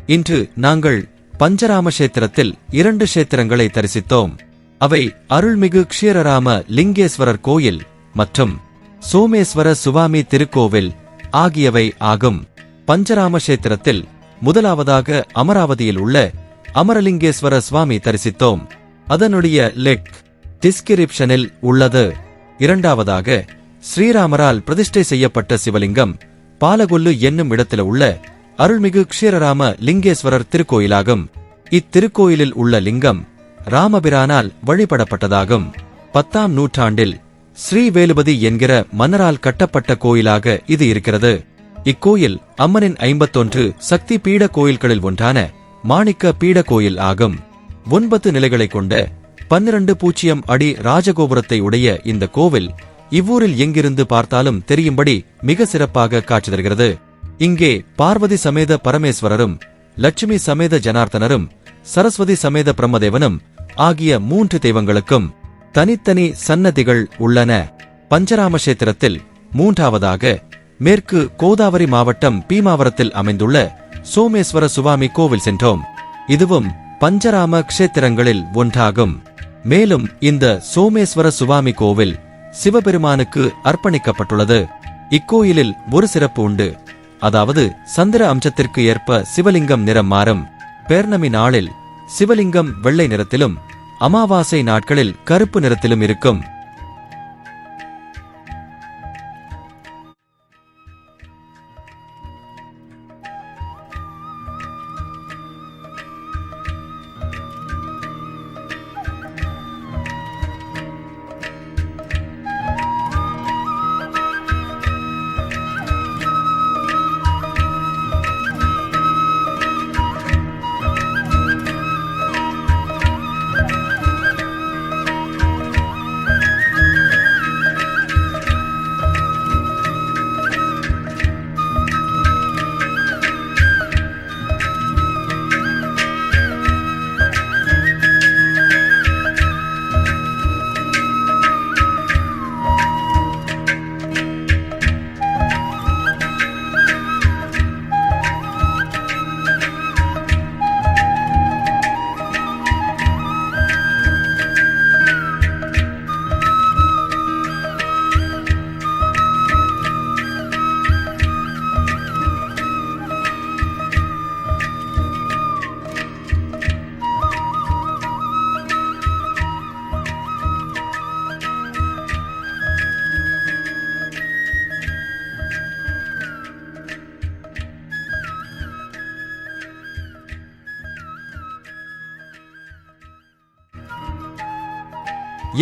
இன்று நாங்கள் பஞ்சராம கஷேத்திரத்தில் 2 கஷேத்திரங்களை தரிசித்தோம். அவை அருள்மிகு க்ஷீரராம லிங்கேஸ்வரர் கோயில் மற்றும் சோமேஸ்வர சுவாமி திருக்கோவில் ஆகியவை ஆகும். பஞ்சராம கஷேத்திரத்தில் முதலாவதாக அமராவதியில் உள்ள அமரலிங்கேஸ்வர சுவாமி தரிசித்தோம். அதனுடைய லிங்க் டிஸ்கிரிப்ஷனில் உள்ளது. இரண்டாவதாக ஸ்ரீராமரால் பிரதிஷ்டை செய்யப்பட்ட சிவலிங்கம் பாலகொல்லு என்னும் இடத்தில் உள்ள அருள்மிகு க்ஷீரராம லிங்கேஸ்வரர் திருக்கோயிலாகும். இத்திருக்கோயிலில் உள்ள லிங்கம் ராமபிரானால் வழிபடப்பட்டதாகும். 10ஆம் நூற்றாண்டில் ஸ்ரீவேலுபதி என்கிற மன்னரால் கட்டப்பட்ட கோயிலாக இது இருக்கிறது. இக்கோயில் அம்மனின் 51 சக்தி பீட கோயில்களில் ஒன்றான மாணிக்க பீட கோயில் ஆகும். 9 நிலைகளை கொண்ட 12 அடி ராஜகோபுரத்தை உடைய இந்த கோவில் இவ்வூரில் எங்கிருந்து பார்த்தாலும் தெரியும்படி மிக சிறப்பாக காட்சி தருகிறது. இங்கே பார்வதி சமேத பரமேஸ்வரரும், லட்சுமி சமேத ஜனார்த்தனரும், சரஸ்வதி சமேத பிரம்மதேவனும் ஆகிய 3 தெய்வங்களுக்கும் தனித்தனி சன்னதிகள் உள்ளன. பஞ்சராம கஷேத்திரத்தில் மூன்றாவதாக மேற்கு கோதாவரி மாவட்டம் பீமாவரத்தில் அமைந்துள்ள சோமேஸ்வர சுவாமி கோவில் சென்றோம். இதுவும் பஞ்சராம க்ஷேத்திரங்களில் ஒன்றாகும். மேலும் இந்த சோமேஸ்வர சுவாமி கோவில் சிவபெருமானுக்கு அர்ப்பணிக்கப்பட்டுள்ளது. இக்கோயிலில் ஒரு சிறப்பு உண்டு. அதாவது சந்திர அம்சத்திற்கு ஏற்ப சிவலிங்கம் நிறம் மாறும். பௌர்ணமி நாளில் சிவலிங்கம் வெள்ளை நிறத்திலும், அமாவாசை நாட்களில் கருப்பு நிறத்திலும் இருக்கும்.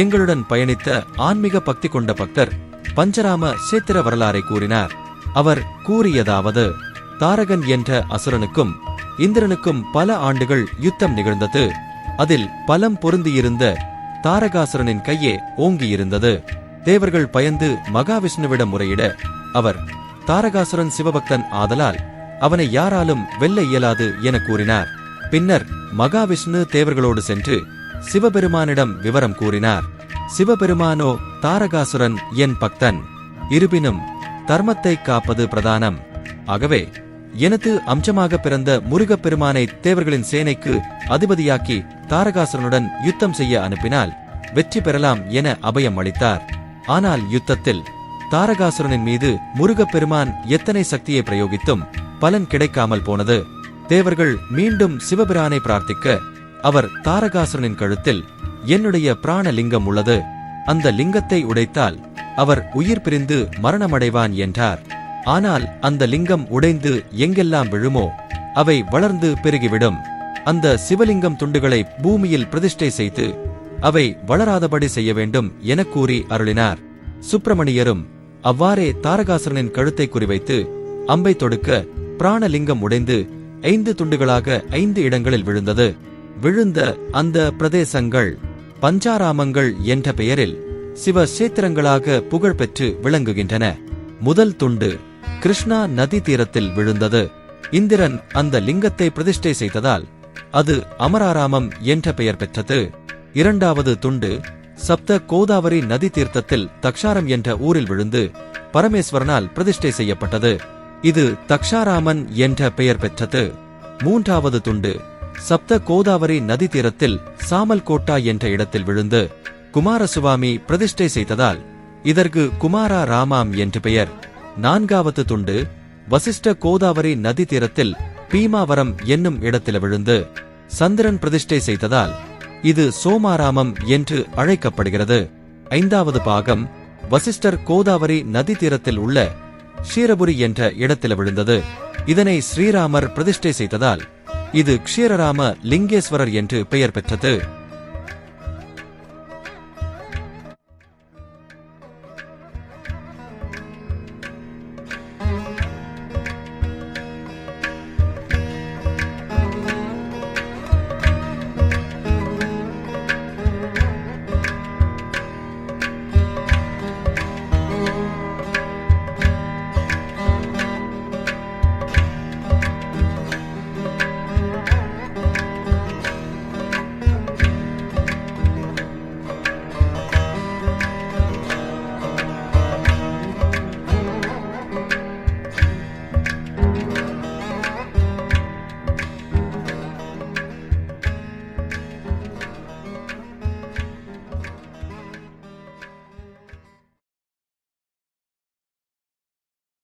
எங்களுடன் பயணித்த ஆன்மீக பக்தி கொண்ட பக்தர் பஞ்சராம கஷேத்திர வரலாறை கூறினார். அவர் கூறியதாவது: தாரகன் என்ற அசுரனுக்கும் இந்திரனுக்கும் பல ஆண்டுகள் யுத்தம் நிகழ்ந்தது. அதில் பலம் பொருந்தியிருந்த தாரகாசுரனின் கையே ஓங்கியிருந்தது. தேவர்கள் பயந்து மகாவிஷ்ணுவிடம் முறையிட அவர் தாரகாசுரன் சிவபக்தன் ஆதலால் அவனை யாராலும் வெல்ல இயலாது என கூறினார். பின்னர் மகாவிஷ்ணு தேவர்களோடு சென்று சிவபெருமானிடம் விவரம் கூறினார். சிவபெருமானோ தாரகாசுரன் என் பக்தன், இருப்பினும் தர்மத்தை காப்பது பிரதானம். ஆகவே எனது அம்சமாக பிறந்த முருகப்பெருமானை தேவர்களின் சேனைக்கு அதிபதியாக்கி தாரகாசுரனுடன் யுத்தம் செய்ய அனுப்பினால் வெற்றி பெறலாம் என அபயம் அளித்தார். ஆனால் யுத்தத்தில் தாரகாசுரனின் மீது முருகப்பெருமான் எத்தனை சக்தியை பிரயோகித்தும் பலன் கிடைக்காமல் போனது. தேவர்கள் மீண்டும் சிவபிரானை பிரார்த்திக்க அவர் தாரகாசுரனின் கழுத்தில் என்னுடைய பிராண லிங்கம் உள்ளது, அந்த லிங்கத்தை உடைத்தால் அவர் உயிர் பிரிந்து மரணமடைவான் என்றார். ஆனால் அந்த லிங்கம் உடைந்து எங்கெல்லாம் விழுமோ அவை வளர்ந்து பெருகிவிடும். அந்த சிவலிங்கம் துண்டுகளை பூமியில் பிரதிஷ்டை செய்து அவை வளராதபடி செய்ய வேண்டும் என கூறி அருளினார். சுப்பிரமணியரும் அவ்வாறே தாரகாசுரனின் கழுத்தை குறிவைத்து அம்பை தொடுக்க பிராணலிங்கம் உடைந்து 5 துண்டுகளாக 5 இடங்களில் விழுந்தது. விழுந்த அந்த பிரதேசங்கள் பஞ்சாராமங்கள் என்ற பெயரில் சிவ கஷேத்திரங்களாக புகழ்பெற்று விளங்குகின்றன. முதல் துண்டு கிருஷ்ணா நதி தீரத்தில் விழுந்தது. இந்திரன் அந்த லிங்கத்தை பிரதிஷ்டை செய்ததால் அது அமராராமம் என்ற பெயர் பெற்றது. இரண்டாவது துண்டு சப்த கோதாவரி நதி தீர்த்தத்தில் தக்ஷாரம் என்ற ஊரில் விழுந்து பரமேஸ்வரனால் பிரதிஷ்டை செய்யப்பட்டது. இது தக்ஷாராமன் என்ற பெயர் பெற்றது. மூன்றாவது துண்டு சப்த கோதாவரி நதி தீரத்தில் சாமல்கோட்டா என்ற இடத்தில் விழுந்து குமாரசுவாமி பிரதிஷ்டை செய்ததால் இதற்கு குமாரா ராமாம் என்று பெயர். நான்காவது துண்டு வசிஷ்ட கோதாவரி நதி தீரத்தில் பீமாவரம் என்னும் இடத்தில் விழுந்து சந்திரன் பிரதிஷ்டை செய்ததால் இது சோமாராமம் என்று அழைக்கப்படுகிறது. ஐந்தாவது பாகம் வசிஷ்டர் கோதாவரி நதி தீரத்தில் உள்ள க்ஷீரபுரி என்ற இடத்தில் விழுந்தது. இதனை ஸ்ரீராமர் பிரதிஷ்டை செய்ததால் இது க்ஷீரராம லிங்கேஸ்வரர் என்று பெயர் பெற்றது.